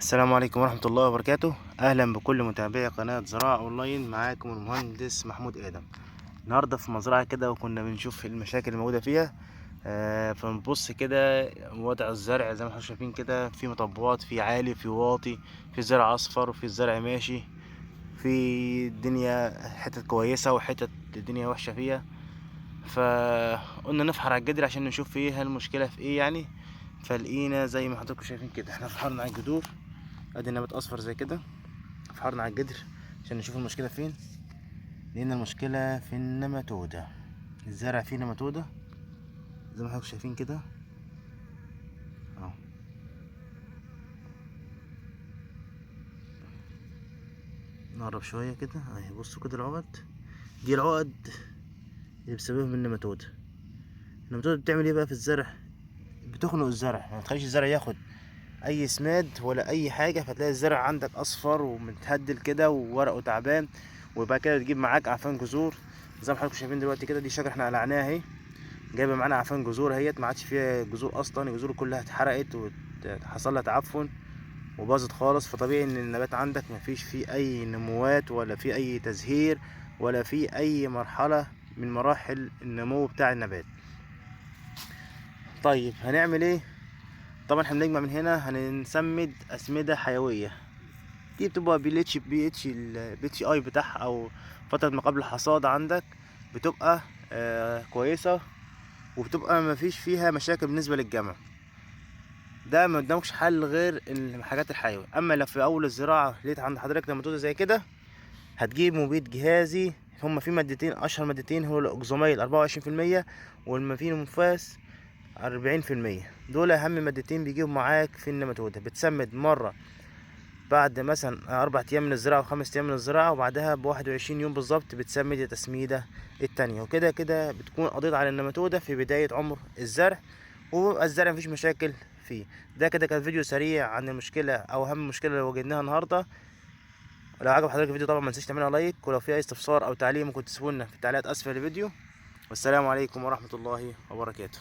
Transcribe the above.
السلام عليكم ورحمة الله وبركاته. أهلا بكل متابعي قناة زراعة أونلاين. معاكم المهندس محمود آدم. النهاردة في مزرعة كده وكنا بنشوف المشاكل الموجودة فيها. فنبص كده وضع الزرع زي ما احنا شايفين كده، في مطبات، في عالي، في واطي، في زرع أصفر وفي الزرع ماشي، في الدنيا حتت كويسة وحتت الدنيا وحشة فيها. فقلنا نفحر على الجدر عشان نشوف فيه المشكلة في ايه يعني. فلقينا زي ما حضراتكم شايفين كده، احنا فحرنا على الجذور، ادي نبات اصفر زي كده. فحرنا على الجدر عشان نشوف المشكلة فين. لقينا المشكلة في النماتودة. الزرع فيه نماتودة زي ما حضراتكم شايفين كده اهو. نقرب شوية كده اهي، بصوا كده العقد، دي العقد اللي بسببها النماتودة. النماتودة بتعمل ايه بقى في الزرع؟ بتخنق الزرع، ما تخليش الزرع ياخد اي سماد ولا اي حاجة، فتلاقي الزرع عندك اصفر ومتهدل كده وورقه تعبان، وبعد كده تجيب معاك اعفان جذور زي ما حضراتكم شايفين دلوقتي كده. دي شجرة احنا قلعناها اهي، جايبه معانا عفان جذور اهيت، ما عادش فيها جذور اصلا، الجذور كلها اتحرقت وحصل لها تعفن وباظت خالص. فطبيعي ان النبات عندك مفيش فيه اي نموات ولا فيه اي تزهير ولا فيه اي مرحله من مراحل النمو بتاع النبات. طيب هنعمل ايه؟ طبعا احنا بنجمع من هنا، هنسمد اسمده حيويه. دي بتبقى بي اتش اي بتاعها، او فتره ما قبل الحصاد عندك بتبقى كويسه، وبتبقى مفيش فيها مشاكل بالنسبه للجمع. ده ما قدامكش حل غير الحاجات الحيوية. اما لو في اول الزراعه لقيت عند حضرتك نماتوده زي كده، هتجيب مبيد جهازي. هما في مادتين، اشهر مادتين هو الاوكزاميل 24% والمفينوموفاس 40%. دول اهم مادتين بيجيبوا معاك في النماتوده. بتسمد مره بعد مثلا 4 ايام من الزراعه و5 ايام من الزراعه، وبعدها ب21 يوم بالظبط بتسمد التسميده التانية. وكده كده بتكون قضيت على النماتوده في بدايه عمر الزرع، وبيبقى الزرع مفيش مشاكل فيه. ده كده كان فيديو سريع عن المشكله او اهم مشكله اللي واجهناها النهارده. لو عجب حضرتك الفيديو طبعا ما تنساش تعملها لايك، ولو في اي استفسار او تعليق ممكن تسيبولنا في التعليقات اسفل الفيديو. والسلام عليكم ورحمه الله وبركاته.